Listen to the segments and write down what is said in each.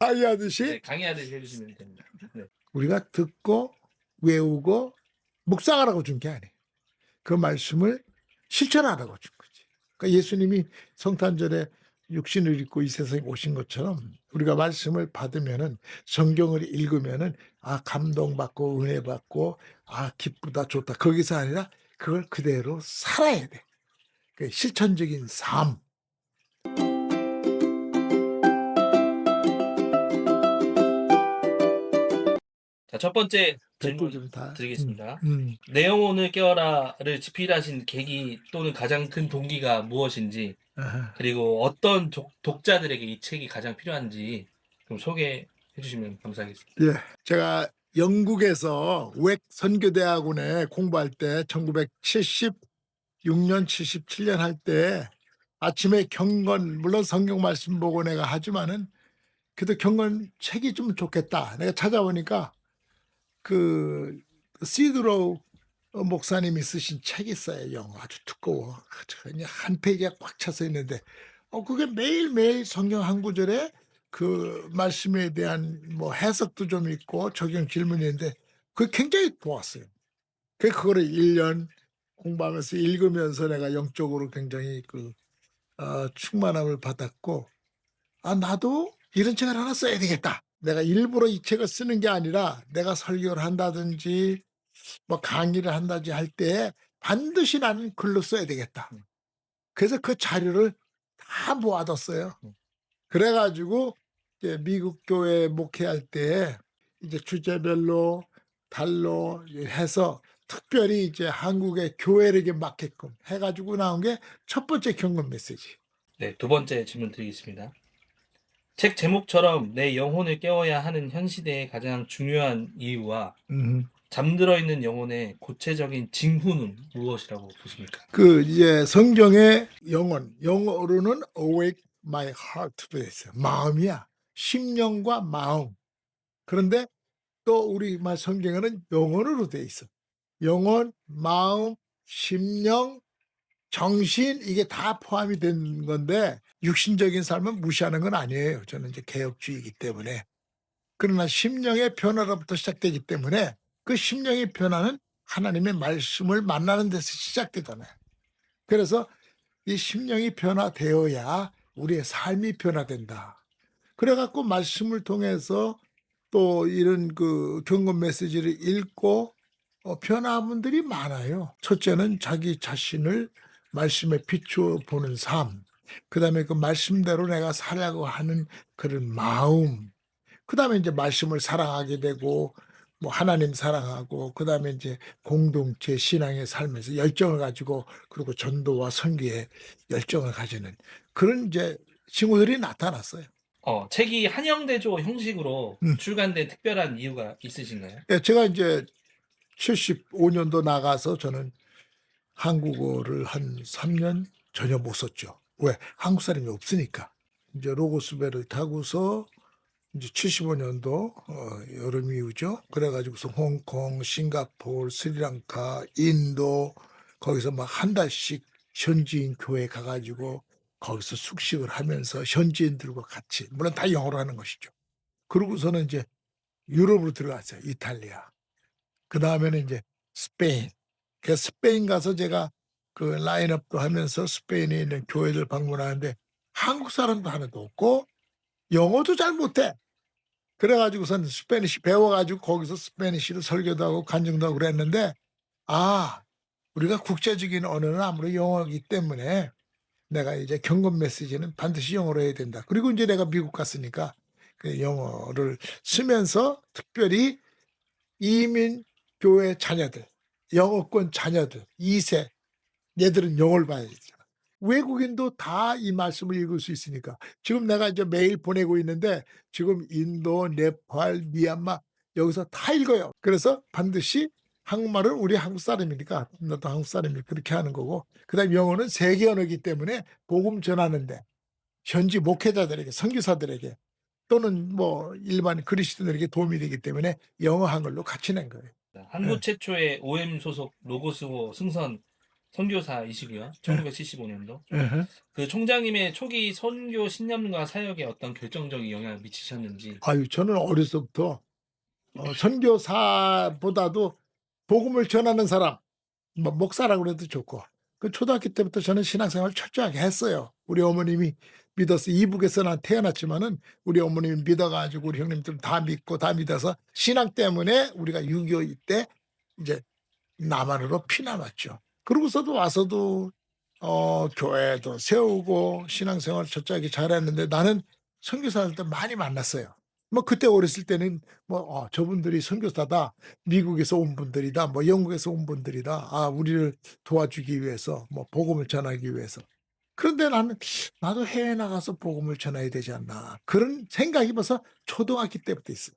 강의하듯이 강의하듯이 해주시면 됩니다. 네. 우리가 듣고 외우고 묵상하라고 준 게 아니에요. 그 말씀을 실천하라고 준 거지. 그러니까 예수님이 성탄절에 육신을 입고 이 세상에 오신 것처럼 우리가 말씀을 받으면은 성경을 읽으면은 감동받고 은혜 받고 기쁘다 좋다 거기서 아니라 그걸 그대로 살아야 돼. 그 실천적인 삶. 자, 첫 번째 댓글 질문 좀 다. 드리겠습니다. 내 영혼을 깨워라를 집필하신 계기 또는 가장 큰 동기가 무엇인지, 그리고 어떤 독자들에게 이 책이 가장 필요한지 좀 소개해 주시면 감사하겠습니다. 예, 제가 영국에서 웩 선교대학원에 공부할 때 1976년, 77년 할 때 아침에 경건, 물론 성경 말씀 보고 내가 하지만은 그래도 경건 책이 좀 좋겠다. 내가 찾아보니까 그 시드로우 목사님이 쓰신 책이 있어요. 영어 아주 두꺼워. 그냥 한 페이지가 꽉 차서 있는데 그게 매일매일 성경 한 구절에 그 말씀에 대한 뭐 해석도 좀 있고 적용 질문이 있는데 그게 굉장히 좋았어요. 그거를 1년 공부하면서 읽으면서 내가 영적으로 굉장히 충만함을 받았고 나도 이런 책을 하나 써야 되겠다. 내가 일부러 이 책을 쓰는 게 아니라 내가 설교를 한다든지 뭐 강의를 한다든지 할 때 반드시 나는 글로 써야 되겠다. 그래서 그 자료를 다 모아뒀어요. 그래 가지고 이제 미국 교회 목회할 때 이제 주제별로 달로 해서 특별히 이제 한국의 교회에게 맞게끔 해 가지고 나온 게 첫 번째 경건 메시지. 네, 두 번째 질문 드리겠습니다. 책 제목처럼 내 영혼을 깨워야 하는 현 시대의 가장 중요한 이유와 잠들어 있는 영혼의 구체적인 징후는 무엇이라고 보십니까? 이제 성경의 영어로는 awake my heart 돼 있어요. 마음이야. 심령과 마음. 그런데 또 우리말 성경에는 영혼으로 돼 있어. 영혼, 마음, 심령, 정신 이게 다 포함이 된 건데 육신적인 삶은 무시하는 건 아니에요. 저는 이제 개혁주의이기 때문에. 그러나 심령의 변화로부터 시작되기 때문에 그 심령의 변화는 하나님의 말씀을 만나는 데서 시작되잖아요. 그래서 이 심령이 변화되어야 우리의 삶이 변화된다. 그래 갖고 말씀을 통해서 또 이런 경건 메시지를 읽고 변화한 분들이 많아요. 첫째는 자기 자신을 말씀에 비추어 보는 삶. 그다음에 그 말씀대로 내가 살려고 하는 그런 마음. 그다음에 이제 말씀을 사랑하게 되고 뭐 하나님 사랑하고 그다음에 이제 공동체 신앙의 삶에서 열정을 가지고 그리고 전도와 선교에 열정을 가지는 그런 이제 징후들이 나타났어요. 책이 한영대조 형식으로 출간된 특별한 이유가 있으신가요? 예, 제가 이제 75년도 나가서 저는 한국어를 한 3년 전혀 못 썼죠. 왜? 한국 사람이 없으니까. 이제 로고스배를 타고서 이제 75년도 여름 이후죠. 그래 가지고서 홍콩, 싱가포르, 스리랑카, 인도 거기서 막 한 달씩 현지인 교회 가 가지고 거기서 숙식을 하면서 현지인들과 같이 물론 다 영어로 하는 것이죠. 그러고서는 이제 유럽으로 들어갔어요. 이탈리아. 그다음에는 이제 스페인. 그래서 스페인 가서 제가 그 라인업도 하면서 스페인에 있는 교회들 방문하는데 한국 사람도 하나도 없고 영어도 잘 못해. 그래 가지고선 스페니시 배워 가지고 거기서 스페니시로 설교도 하고 간증도 하고 그랬는데 우리가 국제적인 언어는 아무래도 영어이기 때문에 내가 이제 경건 메시지는 반드시 영어로 해야 된다. 그리고 이제 내가 미국 갔으니까 그 영어를 쓰면서 특별히 이민 교회 자녀들, 영어권 자녀들 2세 얘들은 영어를 봐야 되잖아. 외국인도 다 이 말씀을 읽을 수 있으니까. 지금 내가 이제 메일 보내고 있는데 지금 인도, 네팔, 미얀마 여기서 다 읽어요. 그래서 반드시 한국말은 우리 한국 사람이니까 나도 한국 사람이 그렇게 하는 거고 그다음에 영어는 세계 언어이기 때문에 복음 전하는데 현지 목회자들에게 선교사들에게 또는 뭐 일반 그리스도인들에게 도움이 되기 때문에 영어 한글로 같이 낸 거예요. 한국 최초의 OM 소속 로고스호 승선 선교사이시고요. 예. 1975년도. 예. 그 총장님의 초기 선교 신념과 사역에 어떤 결정적인 영향을 미치셨는지. 아유, 저는 어려서부터 선교사보다도 복음을 전하는 사람, 뭐 목사라고 그래도 좋고, 그 초등학교 때부터 저는 신앙생활을 철저하게 했어요. 우리 어머님이 믿어서 이북에서 난 태어났지만은 우리 어머님이 믿어가지고 우리 형님들 다 믿고 다 믿어서 신앙 때문에 우리가 6.25 때 이제 남한으로 피난왔죠. 그러고서도 와서도 교회도 세우고 신앙생활 철저하게 잘했는데 나는 선교사들 때 많이 만났어요. 뭐 그때 어렸을 때는 뭐 저분들이 선교사다, 미국에서 온 분들이다, 뭐 영국에서 온 분들이다, 우리를 도와주기 위해서, 뭐 복음을 전하기 위해서. 그런데 나는 나도 해외 나가서 복음을 전해야 되지 않나, 그런 생각이 벌써 초등학교 때부터 있어요.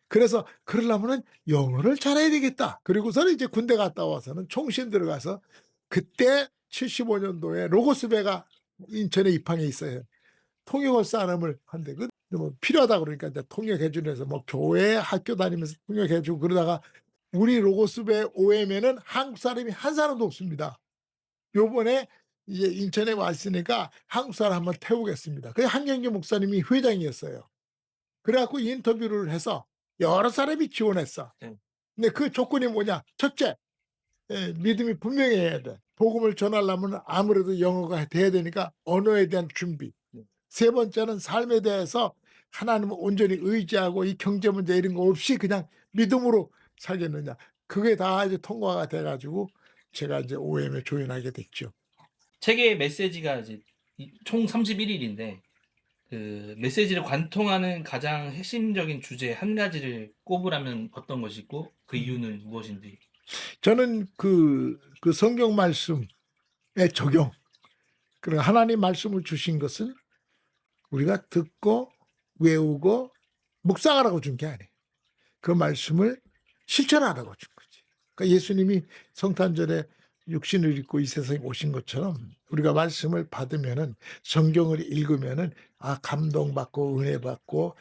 그래서 그러려면은 영어를 잘해야 되겠다. 그리고서는 이제 군대 갔다 와서는 총신 들어가서 그때 75년도에 로고스배가 인천에 입항해 있어요. 통역을 사람을 한대. 뭐 필요하다 그러니까 이제 통역해 주면서 뭐 교회 학교 다니면서 통역해 주고 그러다가 우리 로고스배 OM에는 한국 사람이 한 사람도 없습니다. 요번에 이제 인천에 왔으니까 한국 사람 한번 태우겠습니다. 그 한경규 목사님이 회장이었어요. 그래갖고 인터뷰를 해서 여러 사람이 지원했어. 네. 근데 그 조건이 뭐냐? 첫째, 믿음이 분명해야 돼. 복음을 전하려면 아무래도 영어가 돼야 되니까 언어에 대한 준비. 네. 세 번째는 삶에 대해서 하나님을 온전히 의지하고 이 경제 문제 이런 거 없이 그냥 믿음으로 살겠느냐. 그게 다 이제 통과가 돼가지고 제가 이제 OM에 조인하게 됐죠. 책의 메시지가 이제 총 31일인데 그 메시지를 관통하는 가장 핵심적인 주제 한 가지를 꼽으라면 어떤 것이고 그 이유는 무엇인지. 저는 그 성경 말씀의 적용. 그리고 하나님 말씀을 주신 것은 우리가 듣고 외우고 묵상하라고 준 게 아니에요. 그 말씀을 실천하라고 준 거지. 그러니까 예수님이 성탄절에 육신을 입고 이 세상에 오신 것처럼 우리가 말씀을 받으면은 성경을 읽으면은 감동받고 은혜 받고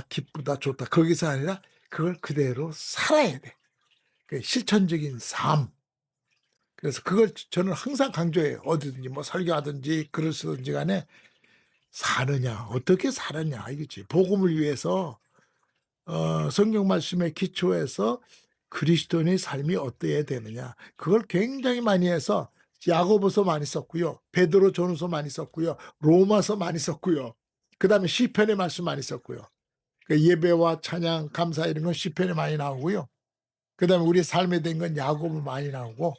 기쁘다 좋다 거기서 아니라 그걸 그대로 살아야 돼. 그 실천적인 삶. 그래서 그걸 저는 항상 강조해요. 어디든지 뭐 설교하든지 글을 쓰든지 간에 사느냐 어떻게 살았냐 이거지. 복음을 위해서 성경 말씀에 기초해서 그리스도인의 삶이 어떠해야 되느냐 그걸 굉장히 많이 해서 야고보서 많이 썼고요. 베드로 전후서 많이 썼고요. 로마서 많이 썼고요. 그다음에 시편의 말씀 많이 썼고요. 그 예배와 찬양 감사 이런 건 시편에 많이 나오고요. 그다음에 우리 삶에 된 건 야고보 많이 나오고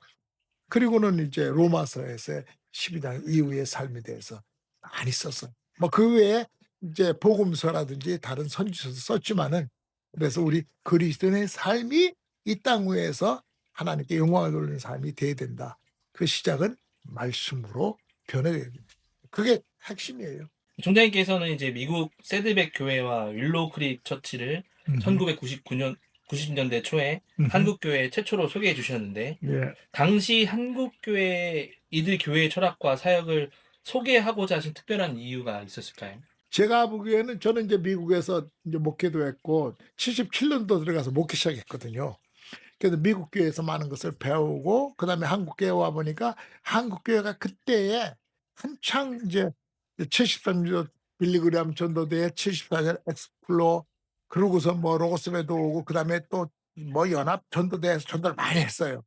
그리고는 이제 로마서에서 12장 이후의 삶에 대해서 많이 썼어요. 뭐 그 외에 이제 복음서라든지 다른 선지서도 썼지만은 그래서 우리 그리스도인의 삶이 이 땅 위에서 하나님께 영광을 돌리는 삶이 돼야 된다. 그 시작은 말씀으로 변해야 됩니다. 그게 핵심이에요. 총장님께서는 이제 미국 새드백 교회와 윌로우 크릭 처치를 1999년 90년대 초에 한국 교회 최초로 소개해 주셨는데 예. 당시 한국 교회 이들 교회의 철학과 사역을 소개하고자 하신 특별한 이유가 있었을까요? 제가 보기에는 저는 이제 미국에서 이제 목회도 했고 77년도 들어가서 목회 시작했거든요. 그래서 미국 교회에서 많은 것을 배우고 그다음에 한국 교회 와 보니까 한국 교회가 그때에 한창 이제 73년 빌리그램 전도대회 74년 엑스플로 그러고서 뭐 로고스배도 오고 그다음에 또 뭐 연합 전도대회에서 전도를 많이 했어요.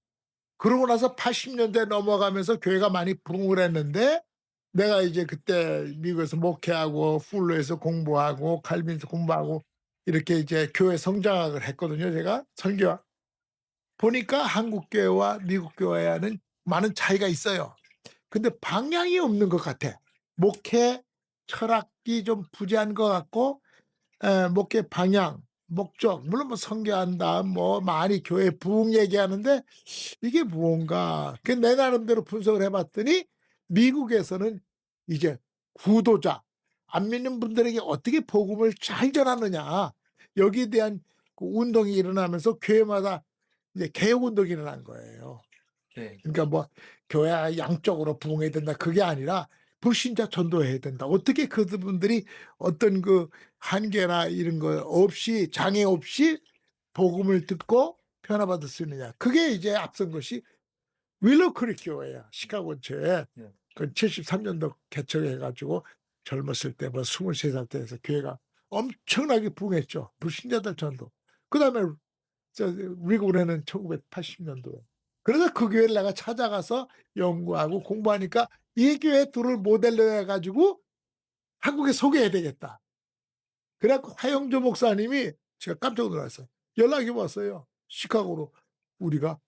그러고 나서 80년대 넘어가면서 교회가 많이 부흥을 했는데 내가 이제 그때 미국에서 목회하고 풀로에서 공부하고 칼빈에서 공부하고 이렇게 이제 교회 성장학을 했거든요. 제가 설교 보니까 한국 교회와 미국 교회와는 많은 차이가 있어요. 근데 방향이 없는 것 같아. 목회 철학이 좀 부재한 것 같고 목회 방향, 목적 물론 뭐 선교한다 뭐 많이 교회 부흥 얘기하는데 이게 무언가 내 나름대로 분석을 해봤더니 미국에서는 이제 구도자 안 믿는 분들에게 어떻게 복음을 잘 전하느냐 여기에 대한 그 운동이 일어나면서 교회마다 이제 개혁 운동이 일어난 거예요. 네. 그러니까 뭐 교회 양쪽으로 부흥해야 된다 그게 아니라 불신자 전도해야 된다. 어떻게 그분들이 어떤 그 한계나 이런 거 없이 장애 없이 복음을 듣고 변화받을 수 있느냐. 그게 이제 앞선 것이 윌로우 크릭 교회야. 시카고 근처에. 네. 그 73년도 개척해가지고 젊었을 때 뭐 23살 때 해서 교회가 엄청나게 부흥했죠. 불신자들 전도. 그 다음에 미국에는 1980년도에. 그래서 그 교회를 내가 찾아가서 연구하고 공부하니까 이 교회 둘을 모델로 해가지고 한국에 소개해야 되겠다. 그래갖고 화영조 목사님이 제가 깜짝 놀랐어요. 연락이 왔어요. 시카고로 우리가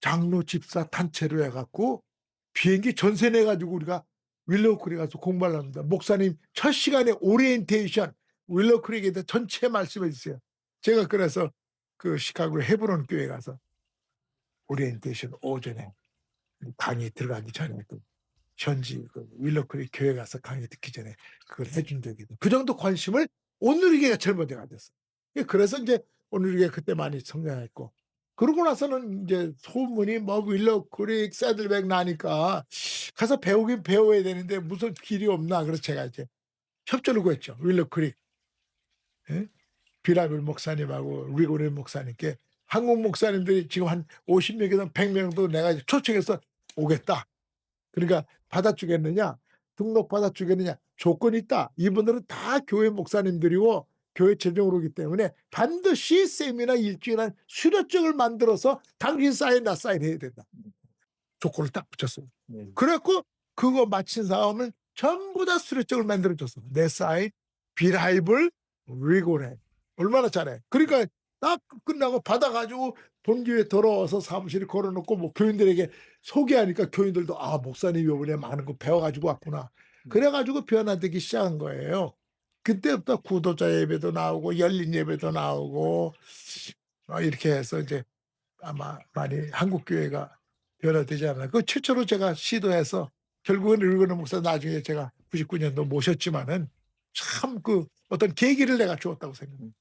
장로 집사 단체로 해갖고 비행기 전세 내가지고 우리가 윌로우 크릭 가서 공부를 합니다. 목사님 첫 시간에 오리엔테이션 윌로우 크릭에 대해 전체 말씀해 주세요. 제가 그래서 그 시카고 헤브론 교회 가서 오리엔테이션 오전에 강의 들어가기 전에 그 현지 그 윌로우 크릭 교회 가서 강의 듣기 전에 그걸 해준 적이 있어요. 그 정도 관심을 온누리교회가 젊은이가 됐어요. 그래서 이제 온누리교회 그때 많이 성장했고 그러고 나서는 이제 소문이 뭐 윌로우 크릭 새들백 나니까 가서 배우긴 배워야 되는데 무슨 길이 없나. 그래서 제가 이제 협조를 구했죠. 윌로우 크릭 비라빌 목사님하고 리고릴 목사님께 한국 목사님들이 지금 한 50명이든 100명도 내가 이제 초청해서 오겠다. 그러니까 받아주겠느냐, 등록 받아주겠느냐, 조건이 있다. 이분들은 다 교회 목사님들이고 교회 재정으로 오기 때문에 반드시 세미나 일주일 한 수료증을 만들어서 당신 사인 나 사인해야 된다. 조건을 딱 붙였어요. 네. 그래갖고 그거 마친 사람은 전부 다 수료증을 만들어줬어. 내 사인, 비라이블, 리고레. 얼마나 잘해. 그러니까 딱 끝나고 받아가지고 본교에 돌아와서 사무실에 걸어놓고 뭐 교인들에게 소개하니까 교인들도 아 목사님 이번에 많은 거 배워가지고 왔구나. 그래가지고 변화되기 시작한 거예요. 그때부터 구도자 예배도 나오고 열린 예배도 나오고 이렇게 해서 이제 아마 많이 한국 교회가 변화되지 않았나. 그 최초로 제가 시도해서 결국은 르그너 목사 나중에 제가 99년도 모셨지만은 참 그 어떤 계기를 내가 주었다고 생각합니다.